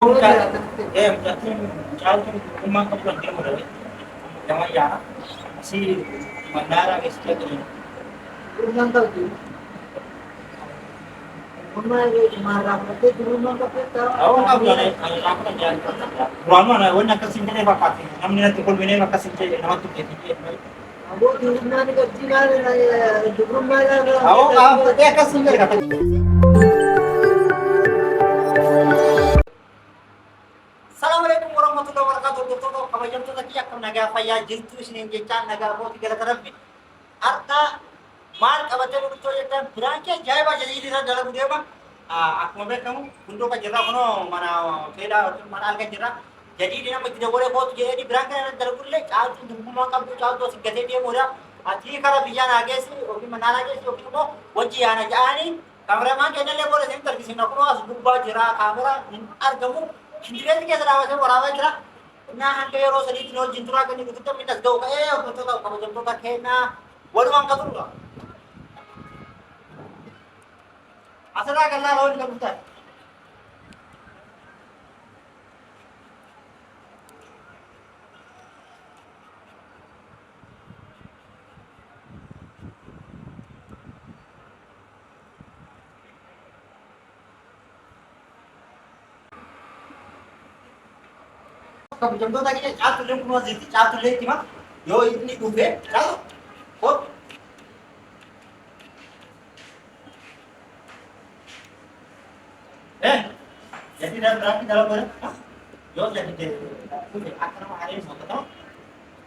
Caaltu umma qabla al-jamra jama yana si mandara iske awon qabla ay rakna jan rama na wonna kasinte bakati namni na tikol bine makasinte na tu ke awon ka kasinte kata Assalamualaikum warahmatullahi wabarakatuh. Dokter kabajam tu tadi akan naga faya jirtu sini jecan naga bo tiga terabbi. Arta mal kabajam tu jecan berangkat jaya ba jadi di dalam dia bang. Aku mau kamu untuk kajerah kono mana keda mana alga jerah. Jadi dia nak tidak boleh bot jadi berangkat dalam kulit. Aku tu rumah kamu tu tu segede dia murah. Ati kara bijana age si oki manana age si oki mo wajji ana jani. Kameraman kena le boleh sentar kisi nak kono as dubba jerah kamera argamu Hindiran kita sedang macam orang macam lah. Nah, angkai orang sedih tinggal jintura kan itu kita minta jauh kayak betul tahu kamu jam tu tak kena. Walau angkat dulu lah. Asal lah kalau lawan kamu tak. Kamu jam tu tadi cat tulen kuno ziti cat tulen cuma. Yo ini kufe, cat. Kok? Jadi dah berarti dalam mana? Yo jadi deh. Kufe akan hari ini sama tahu.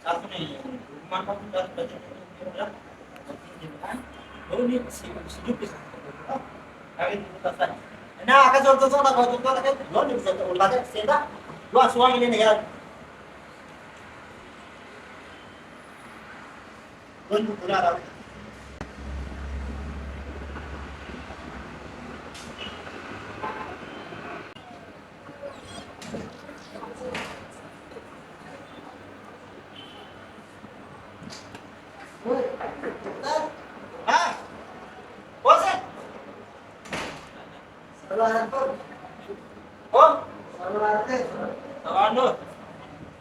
Cat ni rumah kamu dah baca ni. Oh ini sejuk bisa. Kali ini kita sana. Nah, akan contoh nak kau contoh nak lo ni bisa ulah seda. Lo asuhan ini negara. Lo ni pura dah. Ah, bosan. Oh, anu.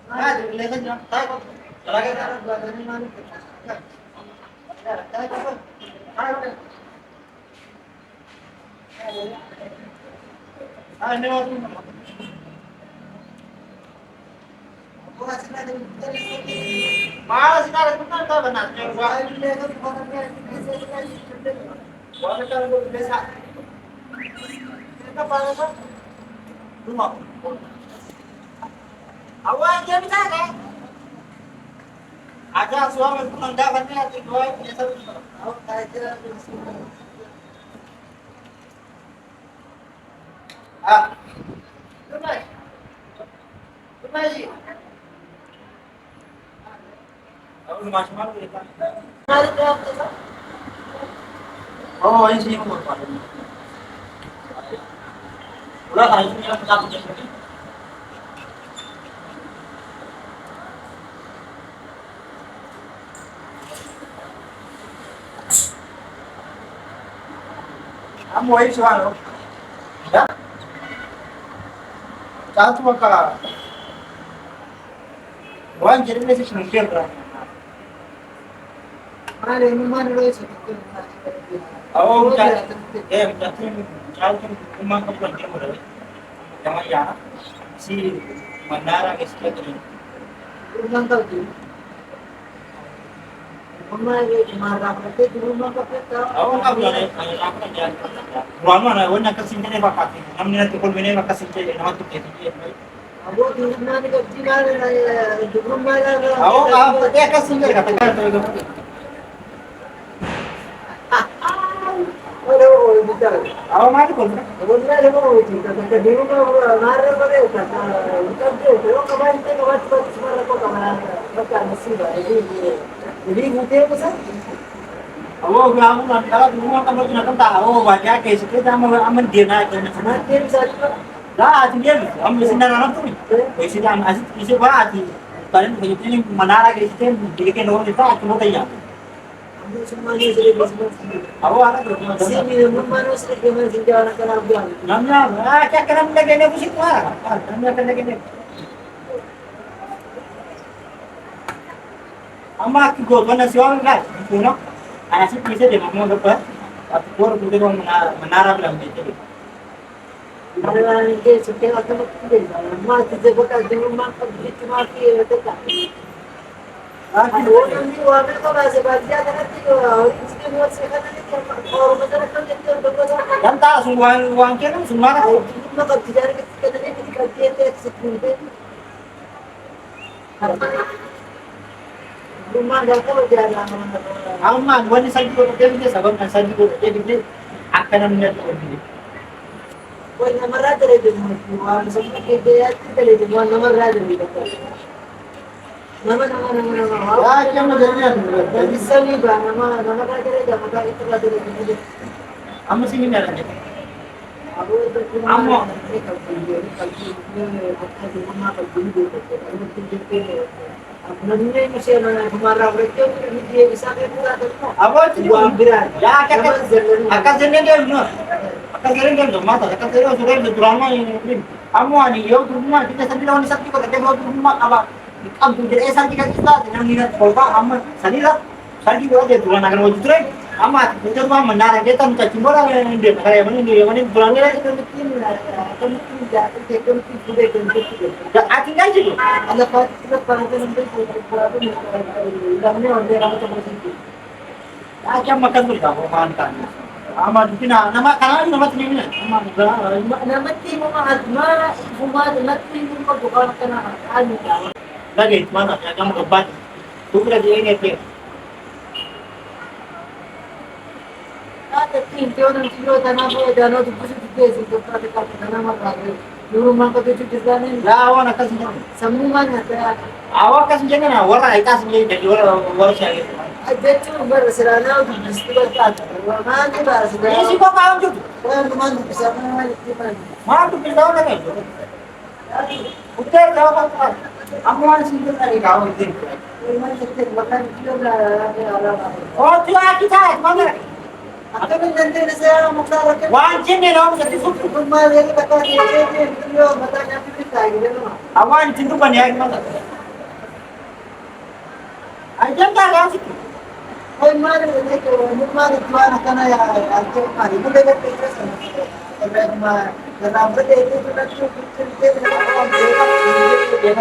Ah, jadi lepas ni, tak kau. Lagi tak. Ah, ini waktu. Malas sekali bukan tahu benar. Yang buat kalau biasa. Kita panas kan? Rumah. Awak dia bisa kan? Ada suami pengendakan ni ada dua biasa. Awak saja. Ah. Rumah. Rumah sih. Aku rumah cuma tu kita. Oh, ini sih mau buat. Udah hari ini kita satu jam lagi. Kamu ini soal, ya? Satu maka, orang jadi mesti sengkel lah. Mana ini mana lagi sengkel? Oh, jadi caaltu umma qabla al-jamra jama yana si mandara iske awon qabla ay rakna jan rama na wonna kasinte bakati namni na tikol bine makasinte na tu ke awon ka kasinte kata Awak mana pun? Awak bilang nanti kalau rumah kamu nak tahu wajah kayak sekitar aman dia nak kena dah dia ambil sinar alam tu ni. Sinar asyik isi barat. Kalian begini mana lagi kita bikin orang kita cuma tanya. Semuanya sudah disebut. Awak ada rumah Sini rumah sudah dimana sejauh nak kenal bilang. namanya kayak kena lagi nih musik lah. Namanya kena lagi nih. Ama aku gua mana sih orang kan? Puno. Anak sih bisa deh mau dapat. Aku baru begitu menara bilang gitu. Mana dia setiap waktu betul. Rumah kita bukan di rumah kerja cuma dia tetap. Lagi Orang ni orang tu masih baca kan tu. इसके बहुत से खाना नहीं और मतलब kan dia tu berbuat. yang tak sungguhan uang kira semua Ay, rumah kerja dari kita ni kita kerja tu sekitar. Rumah dah tu jalan. ama wani sanji ko dia sabab kan sanji ko dia akan namanya tu. कोई नंबर आ तेरे दिन में और सब के दे आते तेरे दिन में नंबर आ तेरे दिन number number number number Ya क्या मैं जल्दी jadi seni bang nama nama kan तेरे जमा का itu का तेरे दिन हम sini नहीं रहते अब वो तो cuma Amo. kalau di rumah kalau di अपना नहीं मुझे ना हमारा बच्चों को ये bisa के पूरा करना अब itu Buang biran. ya क्या akan sini dia no akan sini dia mata akan sini sudah itu drama ini kamu ani yo rumah kita sendiri lawan sakit ko kita mau rumah apa अब तुझे ऐसा की करता है नहीं ना बोलता हम सनी ला सनी को दे दुकान अगर वो जुत्रे हम मुझे तो हम मना रहे थे हम चाची बोला दे करे मन दुकान ले Kan mungkin jatuh tekan sudah kan आती नहीं जी ada pas pada nanti berapa nih dalamnya order apa coba sih क्या मकन बोलता वो मान का हम बिना nama kana nama tini ni nama tim ma fuma nanti mau bukan kena anu lagi mana ya kamu obat tu lagi ini ke ada tim dia nanti lo tanah boleh dana tu pasti dia sih tu pada kata tanah mah lagi dulu mah kau tu juga nih ya awan akan sini semua ada awak kan sini na wara ita sini jadi wara saya ada tu berserana tu mesti berkata mana berserana ini sih kok kamu juga orang mana bisa mana mana tu pilih tahu lagi udah jawab apa kamu masih sini lagi kau itu Memang kita makan kilo dah. oh tu kita mana Atau nanti saya mau cakap. wancin ni orang jadi susu Rumah dia kata dia kilo matanya kita gitu mah. awan cintu pan ya mana aja tak kan sih Koi mana dia ke rumah dia tuan kana ya aja mari boleh betul sama. Tapi rumah dalam benda itu nanti kita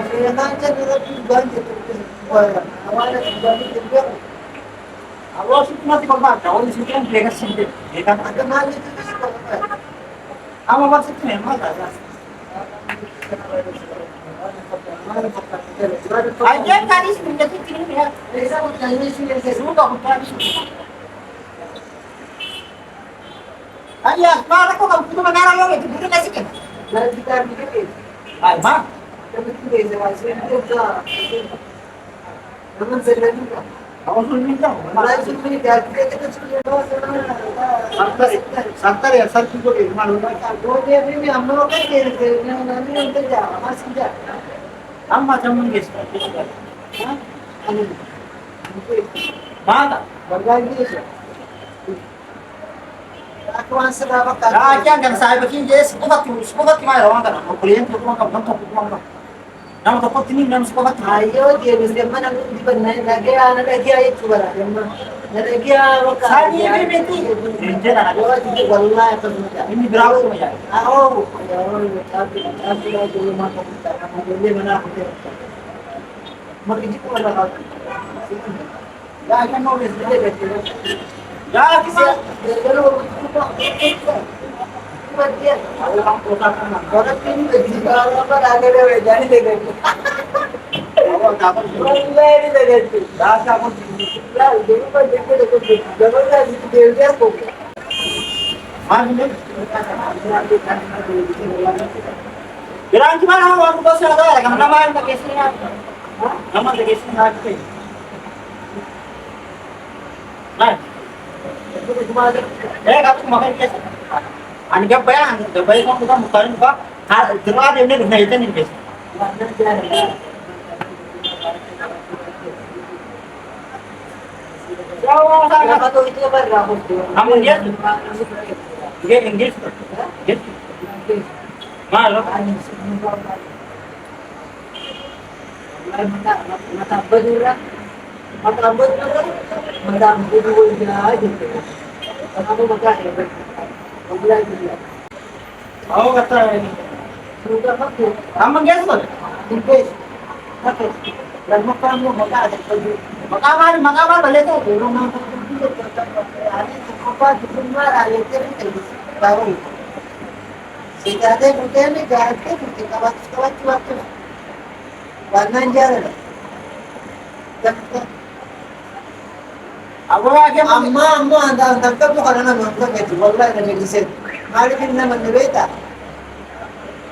dia nak nanti dia bantu tu. Awalnya bantu dia. awak sih mati korban kau di sini kan dia kasih dia kan Ada mana itu sih. ama maksudnya mana aja tadi sebenarnya ini ya Bisa bertanya sih yang saya sudah aku tadi ayah mana kok kamu punya menara lo itu bukan kasih kan Nanti kita mikir. ay ma Tapi itu masih itu. Namun saya juga. kamu sudah minta Malah sudah kita sudah santar ya santar juga di mana वो भी अभी भी हम लोग का खेल खेलने वाला नहीं उनका जा हमारा समझा amma jamun guys mana Bengal की है aku answer apa kan ah क्या kan saya bikin jadi sekolah ki mana orang kan kuliah tu orang kan bentuk orang kan nama tempat ini nama sekolah ayo dia bisa mana di benar lagi anak lagi ayo coba lah lagi apa kan saya ini beti jadi anak oh itu wallah itu mudah ini berapa tu ya oh ya tapi lagi rumah kita kamu dia mana aku dia mungkin itu ada ya kan mau guys dia betul ya kita kalau dia orang kota kan orang ini juga apa ada dia jadi dia awak dapat Wallahi ini dekat. dah kamu Lah, jadi apa dia dekat. Jangan lah itu dia kok. mana Bilang gimana orang bos ada kan nama yang pakai sini nama pakai sini apa nah Itu cuma ada kamu makan kes ani gabaya kamu bukan mukarin pak terus ini udah itu nih guys mana dia. ya Berapa tuh itu apa rambut tuh? Amun dia tuh. Rambut lagi. Dia Inggris. Dia malu. Mata bedura, mata bedura, mata bedura aja. Kamu makan ya? Boleh juga. Oh kata ini. Sudah aku. Amun dia tuh. Impes. Oke. Dan makan mau makan ada baju. Makaman balik tuh. Di rumah itu ada apa di rumah ada itu baru. Sikatnya mungkin ini ganti mungkin kawat waktu. Warna jalan. Aku lagi Amma anda ka bukan anak nonton gitu. Wallahi ada di sini. Mari kita menderita.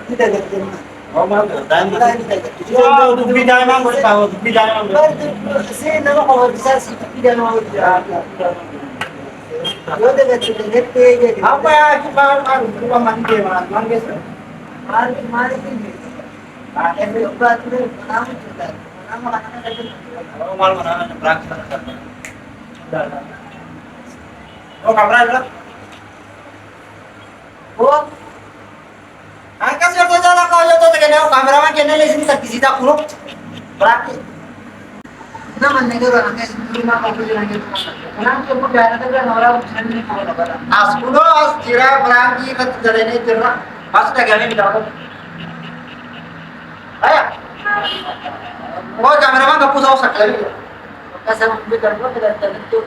Tidak terima. Oh malu. Dan Wallahi tidak. oh dubi dalam boleh tahu dubi dalam. Saya nama kalau bisa sih tidak mau jalan. Yo deh gitu ngerti jadi. Apa ya kita kan rumah mandi mandi. Mari ini. Ini buat ini nama kita. Nama anak ada. Oh malu mana praktek. Oh kamera dulu. Oh, Angkat sih tuh jalan kau jatuh tegaknya kameraman kena lesin terkisita kuruk. Berarti. nama negara orang lima kali lagi. Orang cuma jalan saja orang sendiri kalau dapat. Askuno as kira berangki ke jalan ini cerah. Pas tegaknya di dalam. Ayah. Oh kameraman nggak pusau sekali. Kasih komputer gua tidak tentu.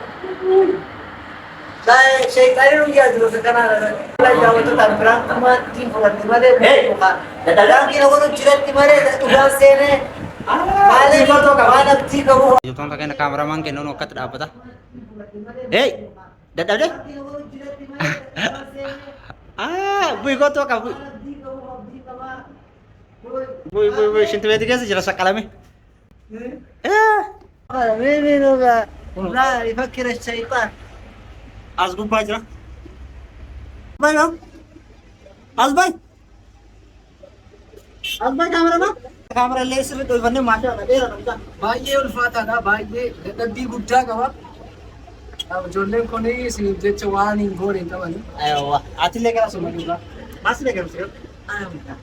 Saya tadi lu lihat dulu sekarang lagi jauh itu tanpa cuma di bulan di mana buka. Dadang kira gua cirat di mana udah sene. Kali foto kawan ti kamu. Yung tong kakek na kameraman kaya nono kat apa ta? Hey, dadaw deh. Ah, buy ko to ka buy. Buy, sinto beti kasi jelas sakalami. Mimi nuga. لا يفكر الشيطان. Asbu pa jera. Bay bang. Asbay. Asbay kameraman. Kamera less रे तो बन्ने माचा दे रहा बाये उल्फाता बाये तद्दी गुड्डा कवा अब जोड़ने को नहीं सी जे चवानी घोड़े तवनी ayo wah ati leker asuma juga masih leker sih आमता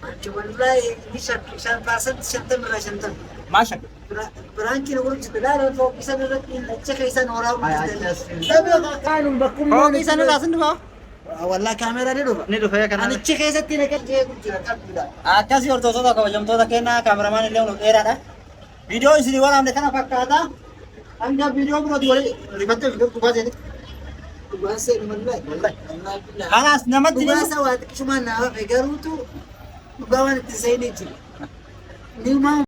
anche wallahi dishan pasat shantam rashantam masak branchi lo gusto dare lo bisa nila c'è che sta ora sabi ka kanun bakum oh kisah nu lasan tuh wallahi kamera ni do ini tuh ya kan ani c'è che sta tine che je gusto kapida Akasi orto soda ka jam toda kena kameraman ile uno era da video isi wala ande kana pakkata anga video bro di wali ribatte video ku baje bahasa ni wallahi wallahi khalas namat Kung din nasa wat, cuma na, garuto, gawa natin sa init. Hindi mo